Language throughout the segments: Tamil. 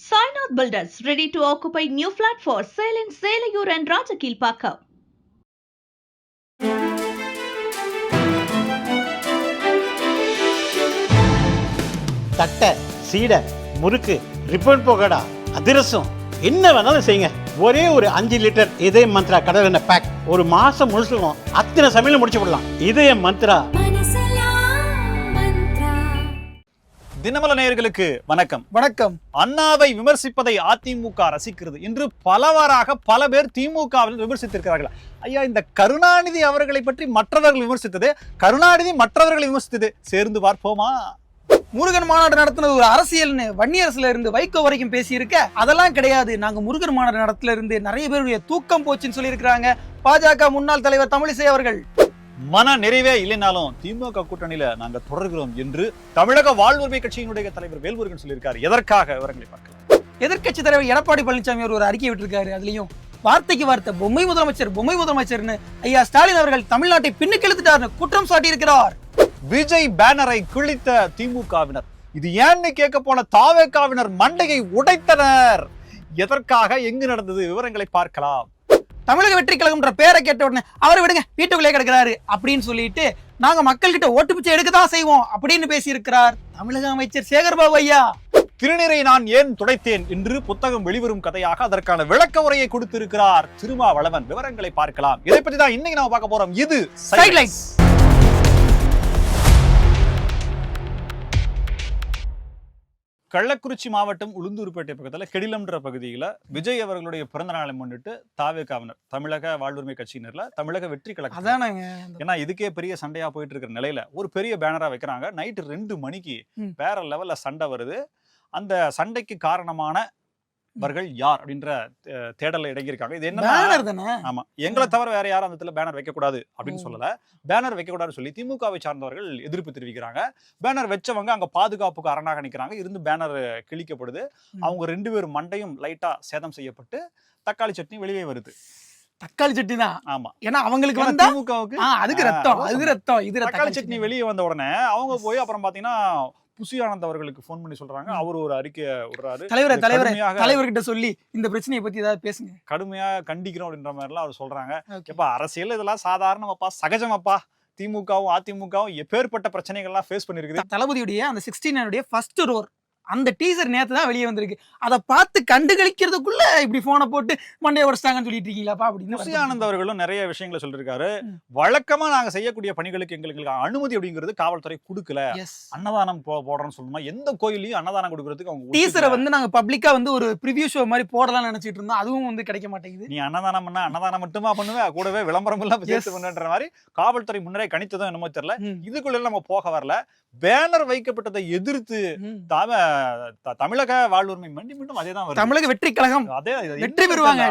Sainath Builders ready to occupy new flat for sale in Selayur and Rajakilpakka. தட்டை, சீடை, முறுக்கு, ரிப்பன் போகடா, அதிரசம் என்ன வேணாலும் செய்யுங்க. ஒரே ஒரு 5 லிட்டர் இதய மந்த்ரா கடல் எண்ணெய் பேக் ஒரு மாசம் முழுசுக்கும் அத்தனை சமையல் முடிச்சு விடலாம். இதய மந்த்ரா. தினமல நேயர்களுக்கு வணக்கம். வணக்கம். அண்ணாவை விமர்சிப்பதை அதிமுக ரசிக்கிறது என்று பலவாறாக பல பேர் திமுகவில் விமர்சித்திருக்கிறார்கள். ஐயா, இந்த கருணாநிதி அவர்களை பற்றி மற்றவர்கள் விமர்சித்தது, கருணாநிதி மற்றவர்களை விமர்சித்தது சேர்ந்து பார்ப்போமா? முருகன் மாநாடு நடத்தினது ஒரு அரசியல்னு வன்னியரசுல இருந்து வைகோ வரைக்கும் பேசி இருக்க, அதெல்லாம் கிடையாது. நாங்க முருகன் மாநாடு நடத்துல இருந்து நிறைய பேருடைய தூக்கம் போச்சுன்னு சொல்லி இருக்கிறாங்க பாஜக முன்னாள் தலைவர் தமிழிசை அவர்கள். மன நிறைவே இல்லைனாலும் திமுக கூட்டணியில நாங்க தொடர்கிறோம் என்று தமிழக வாழ்வுரிமை கட்சியினுடைய தலைவர் வேல்முருகன் சொல்லியிருக்காரு. எதற்காக விவரங்களை பார்க்கலாம். எதிர்க்கட்சி தலைவர் எடப்பாடி பழனிசாமி ஒரு அறிக்கை விட்டிருக்காரு. அதுலயும் வார்த்தைக்கு வார்த்தை பொம்மை முதலமைச்சர்னு ஐயா ஸ்டாலின் அவர்கள் தமிழ்நாட்டை பின்னுக்கு இழுத்துட்டார்னு குற்றம் சாட்டி இருக்கிறார். விஜய் பேனரை கிழித்த திமுகவினர், இது ஏன்னு கேட்க போன தாவேகாவினர் மண்டையை உடைத்தனர். எதற்காக, எங்கு நடந்தது, விவரங்களை பார்க்கலாம். தமிழக வெற்றி கழகம்ன்ற பேரை கேட்ட உடனே அவரை விடுங்க, வீட்டுக்குள்ளே கிடக்கிறாரு அப்படின்னு சொல்லிட்டு நாங்க மக்கள் கிட்ட ஓட்டு பிச்சை எடுக்கதான் செய்வோம் அப்படின்னு பேசி இருக்கிறார் தமிழக அமைச்சர் சேகர்பாபு ஐயா. திருநீரை நான் ஏன் துடைத்தேன் என்று புத்தகம் வெளிவரும் கதையாக அதற்கான விளக்க உரையை கொடுத்திருக்கிறார் திருமாவளவன். விவரங்களை பார்க்கலாம். இதை பற்றி தான் இன்னைக்கு நாம பார்க்க போறோம். இது சைட்லைன்ஸ். கள்ளக்குறிச்சி மாவட்டம் உளுந்தூர்பேட்டை பக்கத்தில் கெடிலம்ன்ற பகுதியில் விஜய் அவர்களுடைய பிறந்த நாளை முன்னிட்டு தாவேகாவினர், தமிழக வாழ்வுரிமை கட்சியினர்ல தமிழக வெற்றி கழகம், ஏன்னா இதுக்கே பெரிய சண்டையா போயிட்டு இருக்கிற நிலையில ஒரு பெரிய பேனரா வைக்கிறாங்க. நைட்டு 2 மணிக்கு வேற லெவல்ல சண்டை வருது. அந்த சண்டைக்கு காரணமான அவர்கள் யார் அப்படின்ற தேடல இடங்கியிருக்காங்க. இது என்ன, ஆமா, எங்களை தவிர வேற யாரும் அந்த பேனர் வைக்கக்கூடாது அப்படின்னு சொல்லல. பேனர் வைக்கக்கூடாதுன்னு சொல்லி திமுகவை சார்ந்தவர்கள் எதிர்ப்பு தெரிவிக்கிறாங்க. பேனர் வச்சவங்க அங்க பாதுகாப்புக்கு அரணாக நிற்கிறாங்க. இருந்து பேனர் கிழிக்கப்படுது. அவங்க 2 பேரும் மண்டையும் லைட்டா சேதம் செய்யப்பட்டு தக்காளி சட்னி வெளியே வருது. தக்காளி சட்னி தான். ஆமா, ஏன்னா அவங்களுக்கு வந்து திமுகவுக்கு அதுக்கு ரத்தம். இது தக்காளி சட்னி வெளியே வந்த உடனே அவங்க போய் அப்புறம் பாத்தீங்கன்னா புசி ஆனந்த் அவர்களுக்கு போன் பண்ணி சொல்றாங்க. அவர் ஒரு அறிக்கையை விடுறாரு. தலைவர்கிட்ட சொல்லி இந்த பிரச்சனையை பத்தி ஏதாவது பேசுங்க, கடுமையா கண்டிக்கிறோம் அப்படின்ற மாதிரி எல்லாம் அவர் சொல்றாங்க. எப்ப அரசியல் இதெல்லாம் சாதாரணமாப்பா, சகஜமாப்பா. திமுகவும் அதிமுகவும் எப்பேற்பட்ட பிரச்சனைகள் எல்லாம் ஃபேஸ் பண்ணிருக்குது. தளபதியுடைய அந்த 16 ஃபர்ஸ்ட் ரோர் அந்த டீசர் நேத்து தான் வெளியே வந்திருக்கு. அதை பார்த்து கண்டுகளிக்கிறதுக்குள்ள இப்படி போனை போட்டு மண்டையை உடைச்சிட்டாங்கன்னு சொல்லிட்டு இருக்கீங்களாப்பா அப்படின்னு புசி ஆனந்த் அவர்களும் நிறைய விஷயங்களை சொல்லிருக்காரு. வழக்கமா நாங்க செய்யக்கூடிய பணிகளுக்கு எங்களுக்கு அனுமதி அப்படிங்கிறது காவல்துறை கொடுக்கல. அன்னதானம் போடுறோம்னு சொல்லணுமா, எந்த கோயிலையும் அன்னதானம் கொடுக்கறதுக்கு அவங்க டீசரை வந்து நாங்க பப்ளிக்கா வந்து ஒரு ப்ரிவியூ ஷோ மாதிரி போடலாம்னு நினைச்சிட்டு இருந்தோம். அதுவும் வந்து கிடைக்க மாட்டேங்குது. நீ அன்னதானம் பண்ணா அன்னதானம் மட்டுமா பண்ணுவேன், கூடவே விளம்பரம் எல்லாம் சேர்த்து பண்ணுன்ற மாதிரி காவல்துறை முன்னரே கணித்ததும் என்னமோ தெரியல. இதுக்குள்ள நம்ம போக வரல. பேனர் வைக்கப்பட்டதை எதிர்த்து தமிழக வாழ்வுரிமை மீண்டும் அதேதான் வருது. தமிழக வெற்றி கழகம் அதே வெற்றி பெறுவாங்க.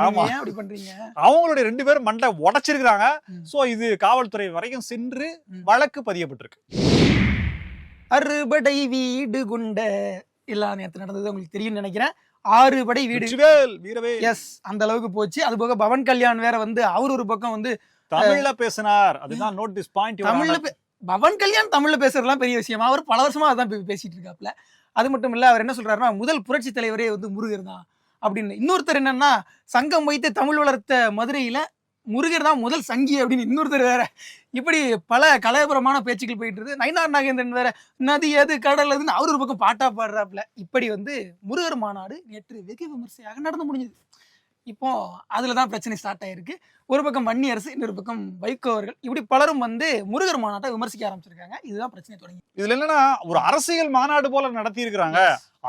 அவங்களுடைய 2 பேரும் மண்டை உடைச்சிருக்காங்க. சோ இது காவல்துறை வரைக்கும் சென்று வழக்கு பதியப்பட்டிருக்கு. அறுபடை வீடு கொண்ட எல்லா நேரத்தில் நடந்தது உங்களுக்கு தெரியும் நினைக்கிறேன். 6 படை வீடு எஸ் அந்த அளவுக்கு போச்சு. அது போக பவன் கல்யாண் வேற வந்து அவர் ஒரு பக்கம் வந்து தமிழ்ல பேசினார். அதுதான் நோட் திஸ் பாயிண்ட். தமிழ்ல பவன் கல்யாண் தமிழ்ல பேசுறதுலாம் பெரிய விஷயமா, அவர் பல வருஷமா அதான் பேசிட்டு இருக்காப்ல. அது மட்டும் இல்ல, அவர் என்ன சொல்றாருன்னா முதல் புரட்சி தலைவரே வந்து முருகர் தான் அப்படின்னு. இன்னொருத்தர் என்னன்னா சங்கம் வைத்து தமிழ் வளர்த்த மதுரையில முருகர் தான் முதல் சங்கி அப்படின்னு இன்னொருத்தர் வேற. இப்படி பல கலவரமான பேச்சுக்கள் போயிட்டு இருக்கு. நயினார் நாகேந்திரன் வேற நதி எது கடல் எதுன்னு அவர் ஒரு பக்கம் பாட்டா பாடுறாப்புல. இப்படி வந்து முருகர் மாநாடு நேற்று வெகு விமர்சையாக நடந்து முடிஞ்சது. இப்போ அதுலதான் பிரச்சனை ஸ்டார்ட் ஆயிருக்கு. ஒரு பக்கம் வன்னி அரசு, இன்னொரு பக்கம் வைகோ அவர்கள், இப்படி பலரும் வந்து முருகர் மாநாட்டை விமர்சிக்க ஆரம்பிச்சிருக்காங்க. இதுதான் பிரச்சனை தொடங்கி. இதுல என்னன்னா ஒரு அரசியல் மாநாடு போல நடத்தி இருக்கிறாங்க.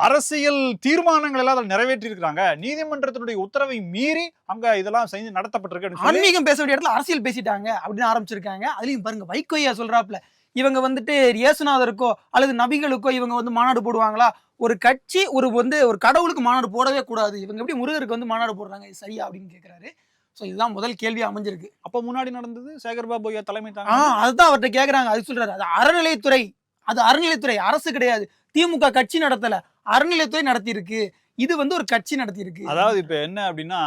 அரசியல் தீர்மானங்கள் எல்லாம் நிறைவேற்றி இருக்கிறாங்க. நீதிமன்றத்தினுடைய உத்தரவை மீறி அங்க இதெல்லாம் செஞ்சு நடத்தப்பட்டிருக்கு. ஆன்மீகம் பேச வேண்டிய இடத்துல அரசியல் பேசிட்டாங்க அப்படின்னு ஆரம்பிச்சிருக்காங்க. அதுலயும் பாருங்க வைகோயா சொல்றாப்ல, இவங்க வந்துட்டு இயேசுநாதருக்கோ அல்லது நபிகளுக்கோ இவங்க வந்து மாநாடு போடுவாங்களா? ஒரு கட்சி ஒரு கடவுளுக்கு மாநாடு போடவே கூடாது, இவங்க எப்படி முருகருக்கு வந்து மாநாடு போடுறாங்க, இது சரியா அப்படின்னு கேட்கிறாரு. சோ இதுதான் முதல் கேள்வி அமைஞ்சிருக்கு. அப்ப முன்னாடி நடந்தது சேகர்பாபு தலைமை தாங்க. அதுதான் அவர்கிட்ட கேக்குறாங்க. அது சொல்றாரு அது அறநிலைத்துறை அரசு கிடையாது, திமுக கட்சி நடத்தல, அறநிலையத்துறை நடத்தி இருக்கு, இது வந்து ஒரு கட்சி நடத்தி இருக்கு. அதாவது இப்ப என்ன அப்படின்னா,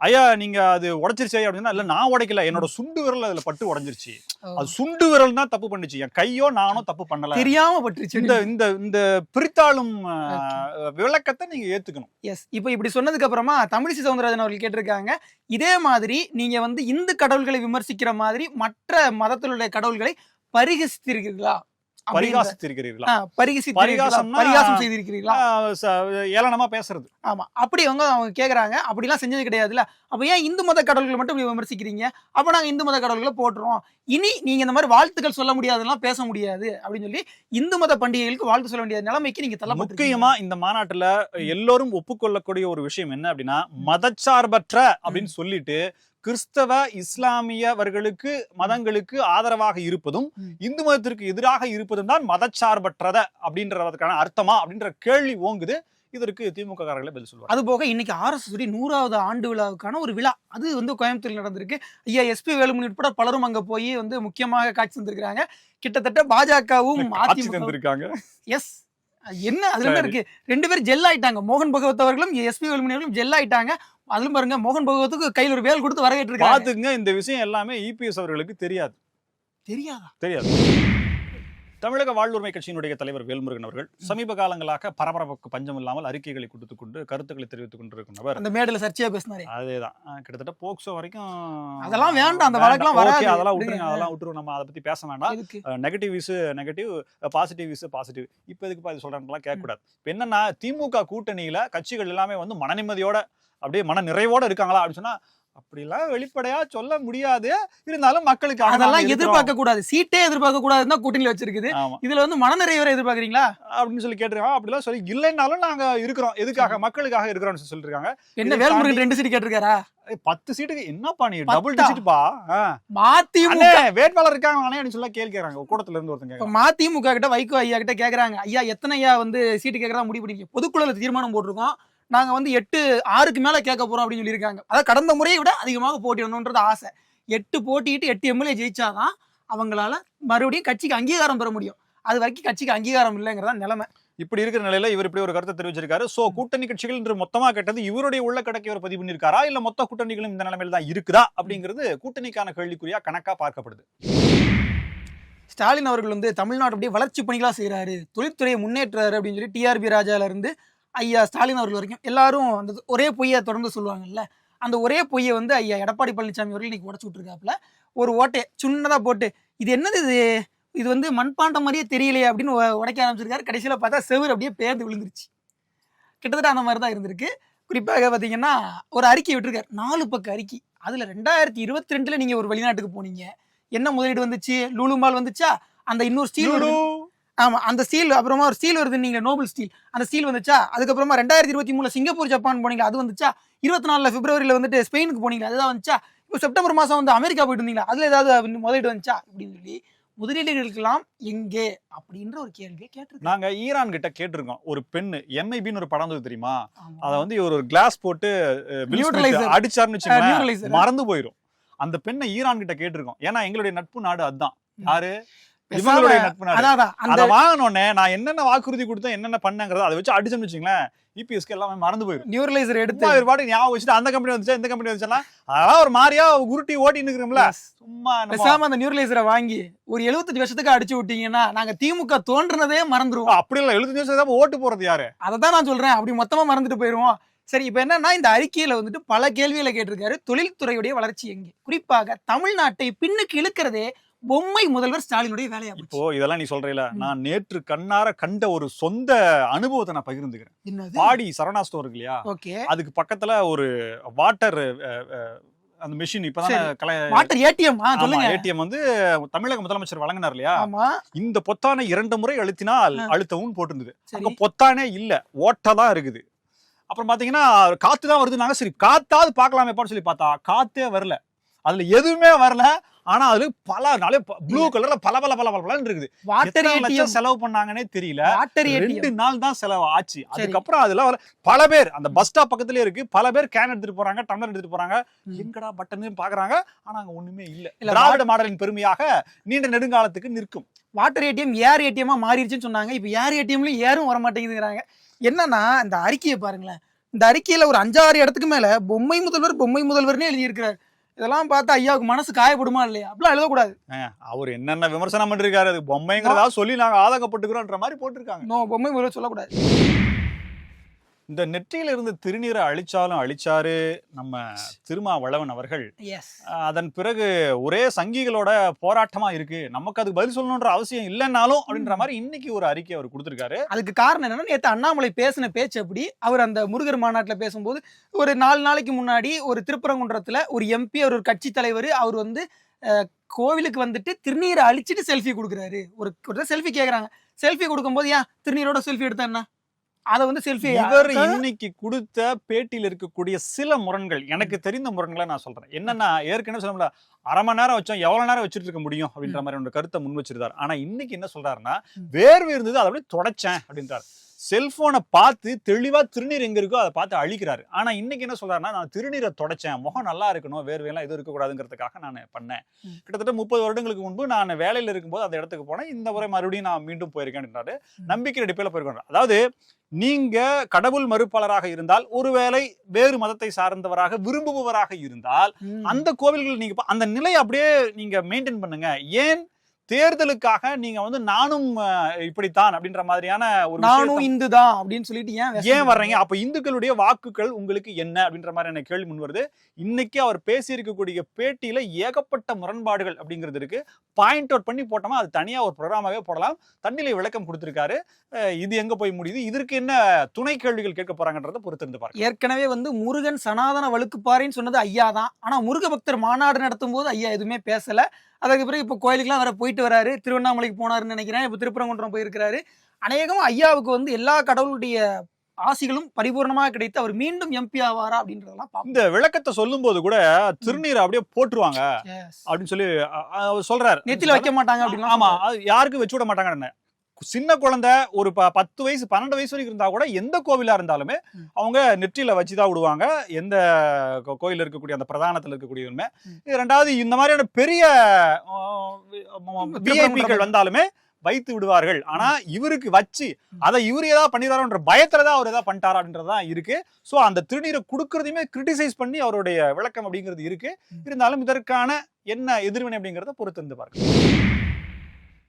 ஐயா நீங்க அது உடைச்சிருச்சு அப்படின்னா, இல்ல நான் உடைக்கல, என்னோட சுண்டு விரல் அதுல பட்டு உடைஞ்சிருச்சு. அது சுண்டு விரல் தான் தப்பு பண்ணுச்சு, என் கையோ நானோ தப்பு பண்ணல, தெரியாம பட்டுருச்சு. இந்த இந்த இந்த பிரித்தாளும் விளக்கத்தை நீங்க ஏத்துக்கணும். எஸ். இப்போ இப்படி சொன்னதுக்கு அப்புறமா தமிழிசை சவுந்தரராஜன் அவர்கள் கேட்டிருக்காங்க, இதே மாதிரி நீங்க வந்து இந்து கடவுள்களை விமர்சிக்கிற மாதிரி மற்ற மதத்திலுள்ள கடவுள்களை பரிகசித்திருக்கிறீர்களா? பரிகாசித்திருக்கிறீர்களா? பரிகாசம் செய்திருக்கிறீர்களா? ஏளனமா பேசுறது. ஆமா, அப்படி அவங்க கேக்குறாங்க. அப்படிலாம் செஞ்சது கிடையாதுல்ல, அப்ப ஏன் இந்து மத கடவுள்களை மட்டும் இப்படி விமர்சிக்கிறீங்க? அப்ப நாங்க இந்து மத கடவுள்களை போட்டுறோம், இனி நீங்க இந்த மாதிரி வாழ்த்துக்கள் சொல்ல முடியாதெல்லாம் பேச முடியாது அப்படின்னு சொல்லி இந்து மத பண்டிகைகளுக்கு வாழ்த்து சொல்ல வேண்டிய நிலைமைக்கு நீங்க தள்ளப்பட்டு. முக்கியமா இந்த மாநாட்டுல எல்லோரும் ஒப்புக்கொள்ளக்கூடிய ஒரு விஷயம் என்ன அப்படின்னா, மதச்சார்பற்ற அப்படின்னு சொல்லிட்டு கிறிஸ்தவ இஸ்லாமியவர்களுக்கு மதங்களுக்கு ஆதரவாக இருப்பதும் இந்து மதத்திற்கு எதிராக இருப்பதும் தான் மதச்சார்பற்றத அப்படின்றதுக்கான அர்த்தமா அப்படின்ற கேள்வி ஓங்குது. இதற்கு திமுக காரர்களே பதில் சொல்லுவாங்க. அது போக இன்னைக்கு RSS 100வது ஆண்டு விழாவுக்கான ஒரு விழா அது வந்து கோயம்புத்தூரில் நடந்திருக்கு. ஐயா SP வேலுமணி உட்பட பலரும் அங்க போய் வந்து முக்கியமாக காட்சி தந்திருக்காங்க. கிட்டத்தட்ட பாஜகவும் தந்திருக்காங்க. எஸ், என்ன அதுல என்ன இருக்கு, ரெண்டு பேரும் ஜெல் ஆயிட்டாங்க. மோகன் பகவத் அவர்களும் SP வேலுமணி அவர்களும் ஜெல் ஆயிட்டாங்க. அதுல பாருங்க, மோகன் பகவத்துக்கு கையில் ஒரு வேல் கொடுத்து வரவேற்று இருக்காங்க. பாத்துங்க, இந்த விஷயம் எல்லாமே EPS அவர்களுக்கு தெரியாது. தெரியாது. தமிழக வாழ்வுரிமை கட்சியினுடைய தலைவர் வேல்முருகன் அவர்கள் சமீப காலங்களாக பரபரப்புக்கு பஞ்சம் இல்லாமல் அறிக்கைகளை கொடுத்துக் கொண்டு கருத்துக்களை தெரிவித்துக் கொண்டிருக்கிறவர். அந்த மேடையில சர்ச்சையா பேசினாரு. அதேதான், கிட்டத்தட்ட போக்சோ வரைக்கும் அதெல்லாம் வேண்டாம், அந்த வழக்கெல்லாம் வராது, அதெல்லாம் விட்டுருங்க, நம்ம அதை பத்தி பேச வேண்டாம். Negative is negative, positive is positive. இப்ப எதுக்கு இது சொல்றாங்கலாம் கேட்க கூடாது. இப்ப என்னன்னா, திமுக கூட்டணியில கட்சிகள் எல்லாமே வந்து மன நிம்மதியோட அப்படியே மன நிறைவோட இருக்காங்களா அப்படின்னு சொன்னா அப்படிலாம் வெளிப்படையா சொல்ல முடியாது. இருந்தாலும் மக்களுக்கு அதெல்லாம் எதிர்பார்க்க கூடாது, சீட்டே எதிர்பார்க்க கூடாதுன்னா கூட்டணியில வச்சிருக்குது. இதுல வந்து மனநிறைவரை எதிர்பார்க்கறீங்களா அப்படின்னு சொல்லி கேட்டிருக்காங்க. அப்படிலாம் சொல்லி இல்லைன்னாலும் நாங்க இருக்கிறோம், எதுக்காக, மக்களுக்காக இருக்கிறோம்னு சொல்லிருக்காங்க. என்ன வேல்முருகன் 2 சீட் கேட்டிருக்காரா? 10 சீட்டுக்கு என்னப்பா நீ டபுள் டிஜிட்பா மதிமுக வேட்பாளர் இருக்காங்க அப்படின்னு சொல்லி கேள்வி கேக்குறாங்க. கூட்டத்துல இருந்து ஒருத்தங்க மதிமுக கிட்ட வைகோ ஐயா கிட்ட கேக்குறாங்க, ஐயா எத்தனை ஐயா வந்து சீட்டு கேட்கறதா முடிவு பண்ணீங்க? பொதுக்குழுல தீர்மானம் போட்டிருக்கோம், நாங்க வந்து 6க்கு மேல கேட்க போறோம் அப்படின்னு சொல்லியிருக்காங்க. அதாவது கடந்த முறையை விட அதிகமாக போட்டிடணும்ன்றது ஆசை. 8 போட்டிட்டு 8 MLA ஜெயிச்சாதான் அவங்களால மறுபடியும் கட்சிக்கு அங்கீகாரம் பெற முடியும். அது வரைக்கும் கட்சிக்கு அங்கீகாரம் இல்லைங்கிறதா நிலைமை. இப்படி இருக்கிற நிலையில இவர் இப்படி ஒரு கருத்தை தெரிவிச்சிருக்காரு. சோ கூட்டணி கட்சிகள் என்று மொத்தமா கேட்டது இவருடைய உள்ள கணக்கை இவர் பதிவு பண்ணிருக்காரா, இல்ல மொத்த கூட்டணிகளும் இந்த நிலைமையில தான் இருக்குதா அப்படிங்கிறது கூட்டணிக்கான கேள்விக்குறியா கணக்கா பார்க்கப்படுது. ஸ்டாலின் அவர்கள் வந்து தமிழ்நாடு அப்படியே வளர்ச்சி பணிகளா செய்யறாரு, தொழில்துறையை முன்னேற்றாரு அப்படின்னு சொல்லி TRP ராஜால இருந்து ஐயா ஸ்டாலின் அவர்கள் வரைக்கும் எல்லாரும் அந்த ஒரே பொய்யை தொடர்ந்து சொல்லுவாங்கல்ல, அந்த ஒரே பொய்யை வந்து ஐயா எடப்பாடி பழனிசாமி அவர்கள் இன்னைக்கு உடச்சு விட்டுருக்காப்புல. ஒரு ஓட்டையை சின்னதா போட்டு, இது என்னது இது வந்து மண்பாண்டம் மாதிரியே தெரியலையே அப்படின்னு உடைக்க ஆரம்பிச்சிருக்காரு. கடைசியில பார்த்தா செவுரு அப்படியே பேர்ந்து விழுந்துருச்சு. கிட்டத்தட்ட அந்த மாதிரி தான் இருந்திருக்கு. குறிப்பாக பார்த்தீங்கன்னா ஒரு அறிக்கை விட்டுருக்காரு, 4 பக்க அறிக்கை. அதுல 2022 நீங்க ஒரு வெளிநாட்டுக்கு போனீங்க, என்ன முதலீடு வந்துச்சு? லூலு மால் வந்துச்சா? அந்த இன்னொரு ஸ்டீல், ஆமா அந்த ஸ்டீல், அப்புறமா ஒரு ஸ்டீல் வருது நீங்க நோபல் ஸ்டீல், அந்த ஸ்டீல் வந்துச்சா? அதுக்கப்புறமா 2023 சிங்கப்பூர் ஜப்பான் போனீங்க, அது வந்துச்சா? 24 பிப்ரவரியில வந்துட்டு ஸ்பெயினுக்கு போனீங்க, அதுதான் வந்துச்சா? இப்போ செப்டம்பர் மாசம் வந்து அமெரிக்கா போயிட்டு இருந்தீங்களா, அதுல ஏதாவது முதலீடு வந்துச்சா அப்படின்னு சொல்லி முதலீடுகளுக்கெல்லாம் எங்கே அப்படின்ற ஒரு கேள்வியை கேட்டிருக்கோம். நாங்க ஈரான் கிட்ட கேட்டிருக்கோம். ஒரு பெண்ணு MIBன்னு ஒரு படம் வந்து தெரியுமா, அத வந்து ஒரு கிளாஸ் போட்டு அடிச்சாருன்னு வச்சுக்கோங்க, மறந்து போயிடும். அந்த பெண்ணை ஈரான் கிட்ட கேட்டிருக்கோம். ஏன்னா எங்களுடைய நட்பு நாடு அதுதான். யாரு? இவங்களுடைய நட்பு நாடு. அதை வாங்கினோடனே நான் என்னென்ன வாக்குறுதி கொடுத்தேன், என்னென்ன பண்ணங்கிறத அதை வச்சு அடிச்சோம்னு வச்சுங்களேன், EPSக்கு எல்லாமே மறந்து போயிடும். நியூரலைசர் எடுத்து ஒரு பாட்டு ஞாபகம் வச்சுட்டு அந்த கம்பெனி வந்துச்சா இந்த கம்பெனி வந்துச்சா அதெல்லாம் ஒரு மாதிரியா உருட்டி ஓட்டின்னு இருக்கிறோம்ல. சும்மா பேசாம அந்த நியூரலைசரை வாங்கி ஒரு 75 வருஷத்துக்கு அடிச்சு விட்டீங்கன்னா நாங்க திமுக தோன்றனதே மறந்துருவோம். அப்படி இல்ல, 75 வருஷம் ஓட்டு போறது யாரு? அதான் நான் சொல்றேன், அப்படி மொத்தமா மறந்துட்டு போயிருவோம். சரி, இப்ப என்னன்னா இந்த அறிக்கையில வந்துட்டு பல கேள்விகளை கேட்டிருக்காரு. தொழில்துறையுடைய வளர்ச்சி எங்கே, குறிப்பாக தமிழ்நாட்டை பின்னுக்கு இழுக்கிறதே பொம்மை முதல்வர் ஸ்டாலினுடைய வேலையா? இப்போ இதெல்லாம் நீ சொல்றீல, நான் நேற்று கண்ணார கண்ட ஒரு சொந்த அனுபவத்தை நான் பகிர்ந்துக்கிறேன். பாடி சரவணா ஸ்டோர் இருக்கு இல்லையா, அதுக்கு பக்கத்துல ஒரு வாட்டர் அந்த மெஷின் இப்பதான் வாட்டர் ஏடிஎம் வந்து தமிழக முதலமைச்சர் வழங்கினார் இல்லையா, இந்த பொத்தானை 2 முறை அழுத்தினால் அழுத்தவும் போட்டிருந்தது. அங்க பொத்தானே இல்ல, ஓட்டதான் இருக்குது. அப்புறம் பாத்தீங்கன்னா காத்துதான் வருது. நாங்க சரி காத்தாவது பாக்கலாமே சொல்லி பார்த்தா காத்தே வரல, அதுல எதுவுமே வரல. ஆனா அது பல நாளே ப்ளூ கலர்ல பல இருக்குது. வாட்டர் ஏடிஎம் செலவு பண்ணாங்கன்னே தெரியல. 2 நாள் தான் செலவு ஆச்சு. அதுக்கப்புறம் அதுல பல பேர் அந்த பஸ் ஸ்டாப் பக்கத்துலயே இருக்கு, பல பேர் கேன் எடுத்துட்டு போறாங்க, டம்ளர் எடுத்துட்டு போறாங்க, எங்கடா பட்டன் பாக்குறாங்க. ஆனா அங்க ஒண்ணுமே இல்ல. திராவிட மாடலின் பெருமையாக நீண்ட நெடுங்காலத்துக்கு நிற்கும். வாட்டர் ஏடிஎம் ஏர் ஏடிஎம்மா மாறிடுச்சுன்னு சொன்னாங்க. இப்ப ஏர் ஏடிஎம்ல ஏரும் வர மாட்டேங்குதுங்கிறாங்க. என்னன்னா இந்த அறிக்கையை பாருங்களேன். இந்த அறிக்கையில ஒரு 5-6 இடத்துக்கு மேல பொம்மை முதல்வர்னே எழுதியிருக்கிறார். இதெல்லாம் பார்த்தா ஐயாவுக்கு மனசு காயப்படுமா இல்லையா? அப்படிலாம் எழுதக்கூடாது. அவர் என்னென்ன விமர்சனம் பண்ணிருக்காரு, அது பொம்மைங்கிறதா சொல்லி நாங்க ஆதங்கப்பட்டுக்கிறோம்ன்ற மாதிரி போட்டிருக்காங்க. நோ, பொம்மை முதல்வர் சொல்லக்கூடாது. இந்த நெற்றியில இருந்து திருநீரை அழிச்சாரு நம்ம திருமாவளவன் அவர்கள். அதன் பிறகு ஒரே சங்கிகளோட போராட்டமா இருக்கு, நமக்கு அதுக்கு பதில் சொல்லணும்ன்ற அவசியம் இல்லைன்னாலும் அப்படின்ற மாதிரி இன்னைக்கு ஒரு அறிக்கை அவர் கொடுத்திருக்காரு. அதுக்கு காரணம் என்னன்னா, நேற்று அண்ணாமலை பேசின பேச்சு அப்படி. அவர் அந்த முருகர் மாநாட்டில் பேசும்போது ஒரு 4 நாளைக்கு முன்னாடி ஒரு திருப்பரங்குன்றத்துல ஒரு எம்பி, அவர் ஒரு கட்சி தலைவர், அவர் வந்து கோவிலுக்கு வந்துட்டு திருநீரை அழிச்சிட்டு செல்ஃபி கொடுக்குறாரு. ஒரு செல்ஃபி கேட்குறாங்க. செல்ஃபி கொடுக்கும்போது ஏன் திருநீரோட செல்ஃபி எடுத்தா என்ன? அதை வந்து செல்ஃபி. இவர் இன்னைக்கு கொடுத்த பேட்டியில் இருக்கக்கூடிய சில முரண்கள், எனக்கு தெரிந்த முரண்களை நான் சொல்றேன். என்னன்னா, ஏற்கனவே சொல்ல முடியல, அரை மணி நேரம் வச்சோம், எவ்வளவு நேரம் வச்சுட்டு இருக்க முடியும் அப்படின்ற மாதிரி ஒரு கருத்தை முன் வச்சிருந்தார். ஆனா இன்னைக்கு என்ன சொல்றாருன்னா, வேர்வை இருந்தது அதை அப்படியே தொடச்சேன் அப்படின்றாரு. செல்போனை பார்த்து தெளிவா திருநீர் எங்க இருக்கோ அதை பார்த்து அழிக்கிறாரு. ஆனா இன்னைக்கு என்ன சொல்றாருன்னா, நான் திருநீரை தொடச்சேன், முகம் நல்லா இருக்கணும், வேர்வையெல்லாம் எதுவும் இருக்கக்கூடாதுங்கிறதுக்காக நான் பண்ணேன். கிட்டத்தட்ட 30 வருடங்களுக்கு முன்பு நான் வேலையில இருக்கும்போது அந்த இடத்துக்கு போனேன், இந்த முறை மறுபடியும் நான் மீண்டும் போயிருக்கேன் அப்படின்றாரு. நம்பிக்கை அடிப்படையில் போயிருக்கேன். அதாவது நீங்க கடவுள் மறுப்பாளராக இருந்தால், ஒருவேளை வேறு மதத்தை சார்ந்தவராக விரும்புபவராக இருந்தால், அந்த கோவில்கள் நீங்க அந்த நிலையை அப்படியே நீங்க மெயின்டைன் பண்ணுங்க. ஏன் தேர்தலுக்காக நீங்க வந்து நானும் இப்படித்தான் அப்படின்ற மாதிரியான ஒரு நானும் இந்து தான் அப்படின்னு சொல்லிட்டு ஏன் வர்றீங்க? அப்ப இந்துக்களுடைய வாக்குகள் உங்களுக்கு என்ன அப்படின்ற மாதிரியான கேள்வி முன் வருது. இன்னைக்கு அவர் பேசி இருக்கக்கூடிய பேட்டியில ஏகப்பட்ட முரண்பாடுகள் அப்படிங்கிறது இருக்கு. பாயிண்ட் அவுட் பண்ணி போட்டோமா அது தனியா ஒரு ப்ரோக்ராமாவே போடலாம். தண்ணில விளக்கம் கொடுத்திருக்காரு. இது எங்க போய் முடியுது, இதற்கு என்ன துணை கேள்விகள் கேட்க போறாங்கன்றத பொறுத்திருந்து பாருங்க. ஏற்கனவே வந்து முருகன் சனாதன வழுக்குப்பாறைன்னு சொன்னது ஐயா தான். ஆனா முருக பக்தர் மாநாடு நடத்தும் போது ஐயா எதுவுமே பேசல. அதுக்கு பிறகு இப்போ கோயிலுக்குலாம் வேற போயிட்டு வராரு. திருவண்ணாமலைக்கு போனாருன்னு நினைக்கிறேன். இப்போ திருப்பரங்குன்றம் போயிருக்கிறாரு. அநேகமா ஐயாவுக்கு வந்து எல்லா கடவுளுடைய ஆசிகளும் பரிபூர்ணமாக கிடைத்து அவர் மீண்டும் எம்பி ஆவாரா அப்படின்றதெல்லாம் இந்த விளக்கத்தை சொல்லும் போது கூட திருநீரை அப்படியே போட்டுருவாங்க அப்படின்னு சொல்லி சொல்றாரு. நெத்தில வைக்க மாட்டாங்க அப்படின்னு. ஆமா, யாருக்கும் வச்சு விட மாட்டாங்க. சின்ன குழந்தை ஒரு 10 வயசு 12 வயசு வரைக்கும் இருந்தா கூட எந்த கோவிலா இருந்தாலுமே அவங்க நெற்றியில வச்சுதான் விடுவாங்க, எந்த கோயில் இருக்கக்கூடிய அந்த பிரதானத்துல இருக்கக்கூடியவருமே. ரெண்டாவது இந்த மாதிரியான பெரிய விஐபிகள் வந்தாலுமே வைத்து விடுவார்கள். ஆனா இவருக்கு வச்சு அதை இவரு ஏதாவது பண்ணிடுறாருன்ற பயத்துலதான் அவர் ஏதாவது பண்ணிட்டாரா அப்படின்றதான் இருக்கு. சோ அந்த திருநீரை கொடுக்கறதையுமே கிரிட்டிசைஸ் பண்ணி அவருடைய விளக்கம் அப்படிங்கிறது இருக்கு. இருந்தாலும் இதற்கான என்ன எதிர்வினை அப்படிங்கறத பொறுத்து இருந்து பாருங்க.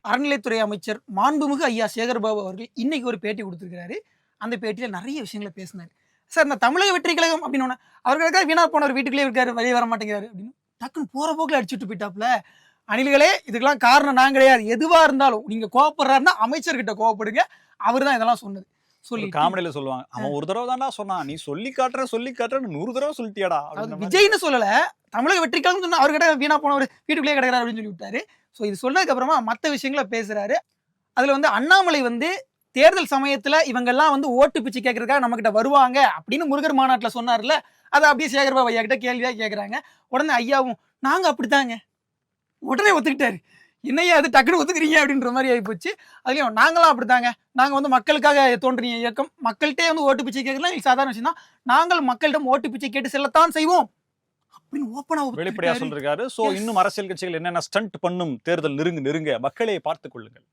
அறநிலைத்துறை அமைச்சர் மாண்புமிகு ஐயா சேகர்பாபு அவர்கள் இன்னைக்கு ஒரு பேட்டி கொடுத்திருக்கிறாரு. அந்த பேட்டியில நிறைய விஷயங்களை பேசினார். சார், இந்த தமிழக வெற்றி கழகம் அப்படின்னு அவர்களுக்காக வீணா போனவர் வீட்டுக்குள்ளே இருக்காரு, வெளியே வர மாட்டேங்கிறாரு அப்படின்னு டக்குன்னு போற போக்கில் அடிச்சுட்டு போயிட்டாப்ல. அணில்களே, இதுக்கெல்லாம் காரணம் நான் கிடையாது. எதுவா இருந்தாலும் நீங்க கோவப்படுறாருன்னா அமைச்சர்கிட்ட கோவப்படுங்க, அவர் தான் இதெல்லாம் சொன்னது. சொல்லி காமெடியில சொல்லுவாங்க, அவன் ஒரு தடவை தான்டா சொன்னான், நீ சொல்லி காட்டுற 100 தடவை சொல்லிட்டியாடா. விஜய்னு சொல்லல, தமிழக வெற்றி கழகம் சொன்னா அவர்கிட்ட வீணா போனவர் வீட்டுக்குள்ளே கிடக்கிறார் அப்படின்னு சொல்லி விட்டாரு. ஸோ இது சொன்னதுக்கு அப்புறமா மற்ற விஷயங்களை பேசுறாரு. அதுல வந்து அண்ணாமலை வந்து தேர்தல் சமயத்துல இவங்கெல்லாம் வந்து ஓட்டு பிச்சை கேட்கறதுக்காக நம்ம கிட்ட வருவாங்க அப்படின்னு முருகர் மாநாட்டுல சொன்னார்ல, அதை அப்படியே சேகர்பாபு ஐயா கிட்ட கேள்வியா கேட்கறாங்க. உடனே ஐயாவும் நாங்க அப்படித்தாங்க உடனே ஒத்துக்கிட்டாரு. என்னையா அது டக்குனு ஒத்துக்கிறீங்க அப்படின்ற மாதிரி ஆகிப்போச்சு. அதுலயும் நாங்களாம் அப்படித்தாங்க, நாங்க வந்து மக்களுக்காக தோன்றிய இயக்கம், மக்கள்கிட்டே வந்து ஓட்டு பிச்சை கேட்கலாம் எங்களுக்கு சாதாரண விஷயம் தான், நாங்கள் மக்களிடம் ஓட்டு பிச்சை கேட்டு செல்லத்தான் செய்வோம் அப்படின்னு ஓப்பனா வெளிப்படையா சொல்லிருக்காரு. சோ இன்னும் அரசியல் கட்சிகள் என்னென்ன ஸ்டண்ட் பண்ணும், தேர்தல் நெருங்க மக்களே பார்த்துக் கொள்ளுங்கள்.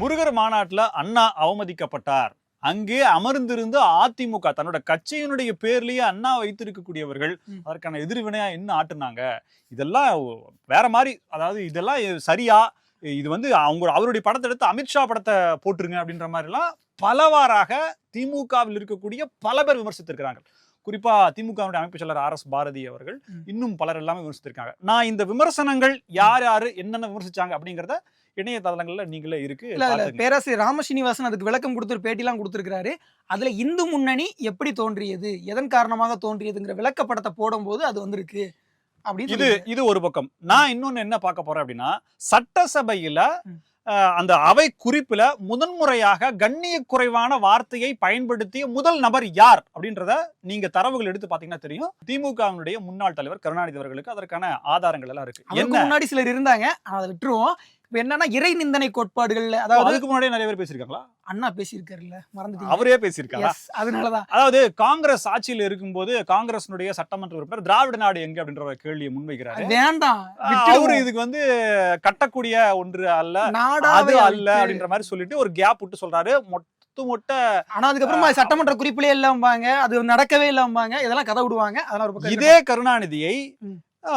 முருகர் மாநாட்டுல அண்ணா அவமதிக்கப்பட்டார். அங்கே அமர்ந்திருந்து அதிமுக தன்னோட கட்சியினுடைய பேர்லயே அண்ணா வைத்திருக்கக்கூடியவர்கள் அதற்கான எதிர்வினையா என்ன ஆட்டுனாங்க, இதெல்லாம் வேற மாதிரி. அதாவது இதெல்லாம் சரியா, இது வந்து அவருடைய படத்தை எடுத்து அமித்ஷா படத்தை போட்டுருங்க அப்படின்ற மாதிரி எல்லாம் பலவாறாக திமுகவில் இருக்கக்கூடிய பல பேர் விமர்சித்திருக்கிறாங்க. குறிப்பா திமுகவுடைய அமைப்பு செயலர் RS பாரதி அவர்கள் இன்னும் பலர் எல்லாமே விமர்சித்திருக்காங்க. நான் இந்த விமர்சனங்கள் யாரு என்னென்ன விமர்சிச்சாங்க அப்படிங்கறத இணையதளங்கள்ல நீங்களே இருக்கு. பேராசிரியர் ராமசீனிவாசன் அதுக்கு விளக்கம் கொடுத்து பேட்டிலாம் கொடுத்திருக்கிறாரு. அதுல இந்து முன்னணி எப்படி தோன்றியது, எதன் காரணமாக தோன்றியதுங்கிற விளக்கப்படத்தை போடும்போது அது வந்திருக்கு. இது ஒரு பக்கம். நான் இன்னொன்னு என்ன பார்க்க போறேன் அப்படின்னா, சட்டசபையில அந்த அவை குறிப்புல முதன்முறையாக கண்ணிய குறைவான வார்த்தையை பயன்படுத்திய முதல் நபர் யார் அப்படின்றத நீங்க தரவுகள் எடுத்து பாத்தீங்கன்னா தெரியும். திமுகவினுடைய முன்னாள் தலைவர் கருணாநிதி அவர்களுக்கு அதற்கான ஆதாரங்கள் எல்லாம் இருக்கு. முன்னாடி சிலர் இருந்தாங்க, அதை விட்டுருவோம். இப்ப என்னன்னா இறை நிந்தனை கோட்பாடுகள், அதாவது அதுக்கு முன்னாடியே நிறைய பேர் பேசியிருக்காங்களா? அண்ணா பேசியிருக்காருல்ல, மறந்துட்டீங்க? அவரே பேசியிருக்காரா? அதனாலதான், அதாவது காங்கிரஸ் ஆட்சியில் இருக்கும்போது காங்கிரஸ்னுடைய சட்டமன்ற உறுப்பினர் திராவிட நாடு எங்க அப்படின்ற கேள்வியை முன்வைக்கிறாரு. வேண்டாம், அவரு இதுக்கு வந்து கட்டக்கூடிய ஒன்று அல்ல, நாடு அல்ல அப்படின்ற மாதிரி சொல்லிட்டு ஒரு கேப் விட்டு சொல்றாரு. ஒட்டுமொட்ட ஆனா அதுக்கப்புறமா சட்டமன்ற குறிப்பிலே இல்லாமபாங்க, அது நடக்கவே இல்லாமபாங்க, இதெல்லாம் கதை விடுவாங்க. அதெல்லாம் ஒரு பக்கம் இதே கருணாநிதியை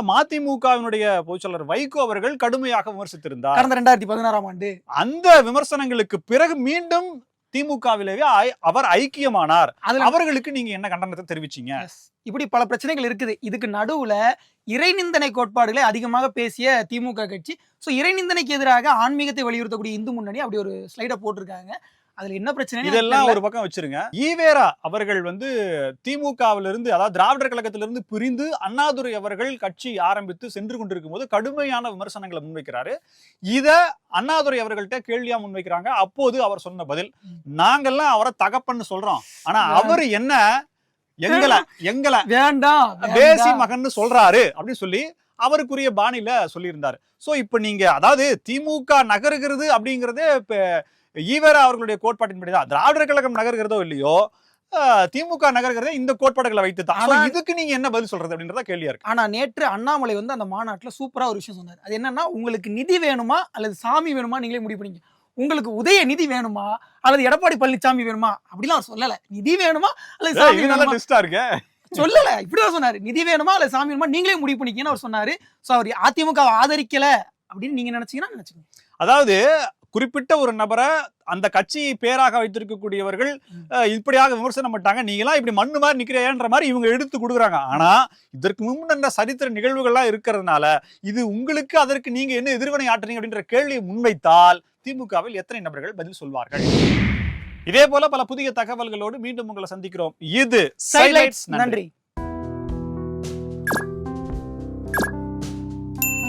மதிமுகவினுடைய பொதுச்செயலாளர் வைகோ அவர்கள் கடுமையாக விமர்சித்திருந்தார் கடந்த 2016ஆம் ஆண்டு. அந்த விமர்சனங்களுக்கு பிறகு மீண்டும் திமுகவிலேயே அவர் ஐக்கியமானார். அவர்களுக்கு நீங்க என்ன கண்டனத்தை தெரிவிச்சீங்க? இப்படி பல பிரச்சனைகள் இருக்குது. இதுக்கு நடுவுல இறைநிந்தனை கோட்பாடுகளை அதிகமாக பேசிய திமுக கட்சி, சோ இறைநிந்தனைக்கு எதிராக ஆன்மீகத்தை வலியுறுத்தக்கூடிய இந்து முன்னணி அப்படி ஒரு ஸ்லைட போட்டிருக்காங்க. அதுல என்ன பிரச்சனை? இதெல்லாம் ஒரு பக்கம் வச்சிருங்க. ஈவேரா அவர்கள் திமுகவிலிருந்து, அதாவது திராவிடர் கழகத்திலிருந்து பிரிந்து அண்ணாதுரை அவர்கள் கட்சி ஆரம்பித்து சென்று கொண்டிருக்கும் போது கடுமையான விமர்சனங்களை முன்வைக்கிறாரு. இத அண்ணாதுரை அவர்கள்ட்ட கேள்வியா முன்வைக்கிறாங்க. அப்போது அவர் சொன்ன பதில், நாங்கெல்லாம் அவரை தகப்பன்னு சொல்றோம், ஆனா அவரு என்ன எங்களை வேண்டாம் தேசி மகன் சொல்றாரு அப்படின்னு சொல்லி அவருக்குரிய பாணியில சொல்லியிருந்தாரு. சோ இப்ப நீங்க, அதாவது திமுக நகருகிறது அப்படிங்கறதே ஈவேரா அவர்களுடைய கோட்பாட்டின்படிதான். திராவிடர் கழகம் நகர்கிறதோ இல்லையோ, திமுக நகர்கிறதே இந்த கோட்பாடுகளை வைத்து தான். இதுக்கு நீங்க என்ன பதில் சொல்றது அப்படின்றத கேள்வியா இருக்கு. ஆனா நேற்று அண்ணாமலை அந்த மாநாட்டுல சூப்பரா ஒரு விஷயம் சொன்னார். அது என்னன்னா, உங்களுக்கு நிதி வேணுமா அல்லது சாமி வேணுமா நீங்களே முடிவு பண்ணீங்க. உங்களுக்கு உதயநிதி வேணுமா அல்லது எடப்பாடி பழனிசாமி வேணுமா அப்படிலாம் சொல்லல. நிதி வேணுமா அல்லது சாமி வேணுமா சொல்லல. இப்படிதான் சொன்னாரு. நிதி வேணுமா அல்லது சாமி வேணுமா நீங்களே முடிவு பண்ணிக்கன்னு அவர் சொன்னாரு. சோ அவர் அதிமுக ஆதரிக்கல அப்படின்னு நீங்க நினைச்சீங்கன்னா நினைச்சுங்க. அதாவது குறிப்பிட்ட ஒரு நபரை அந்த கட்சி பேராக வைத்திருக்கக்கூடியவர்கள் இப்படியாக விமர்சனம் பண்ணிட்டாங்க, நீங்களாம் இப்படி மண்ணு மாதிரி நிக்கிறேன்ற மாதிரி இவங்க எடுத்து கொடுக்குறாங்க. ஆனா இதற்கு முன்ன சரித்திர நிகழ்வுகள்லாம் இருக்கிறதுனால இது உங்களுக்கு அதற்கு நீங்க என்ன எதிர்வினை ஆற்றுறீங்க அப்படின்ற கேள்வியை முன்வைத்தால் திமுகவில் எத்தனை நபர்கள் பதில் சொல்வார்கள்? இதே போல பல புதிய தகவல்களோடு மீண்டும் உங்களை சந்திக்கிறோம். இது சைலைட்ஸ். நன்றி.